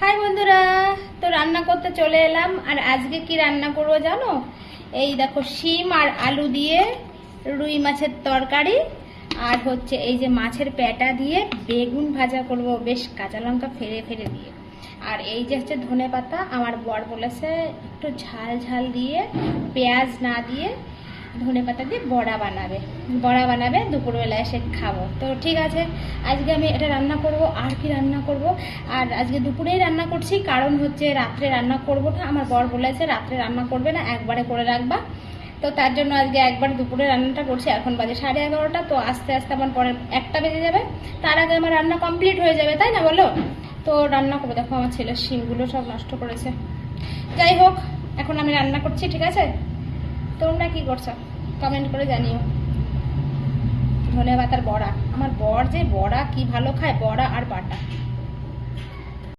High বন্ধুরা, তো রান্না করতে চলে এলাম। আর আজকে কি রান্না করবো জানো? এই দেখো, শিম আর আলু দিয়ে রুই মাছের তরকারি, আর হচ্ছে এই যে মাছের পেটা দিয়ে বেগুন ভাজা করব, বেশ কাঁচা লঙ্কা ফেলে ফেলে দিয়ে। আর এই যে হচ্ছে ধনে পাতা, আমার বর বলেছে একটু ঝাল ঝাল দিয়ে, পেঁয়াজ না দিয়ে ধনে পাতা দিয়ে বড়া বানাবে দুপুরবেলায় এসে খাবো। তো ঠিক আছে, আজকে আমি এটা রান্না করব। আর কি রান্না করব? আর আজকে দুপুরেই রান্না করছি, কারণ হচ্ছে রাত্রে রান্না করব না। আমার বর বলেছে রাত্রে রান্না করবে না, একবারে করে রাখবা। তো তার জন্য আজকে একবার দুপুরে রান্নাটা করছি। এখন বাজে 11:30, তো আস্তে আস্তে আমার পরে 1টা বেজে যাবে, তার আগে আমার রান্না কমপ্লিট হয়ে যাবে, তাই না বলো? তো রান্না করবো। দেখো আমার ছেলের শিমগুলো সব নষ্ট করেছে। যাই হোক, এখন আমি রান্না করছি, ঠিক আছে? তোমরা কি করছো কমেন্ট করে জানিও। ধনে পাতার বড়া, আমার বর যে বড়া কি ভালো খায়, বড়া আর বাটা।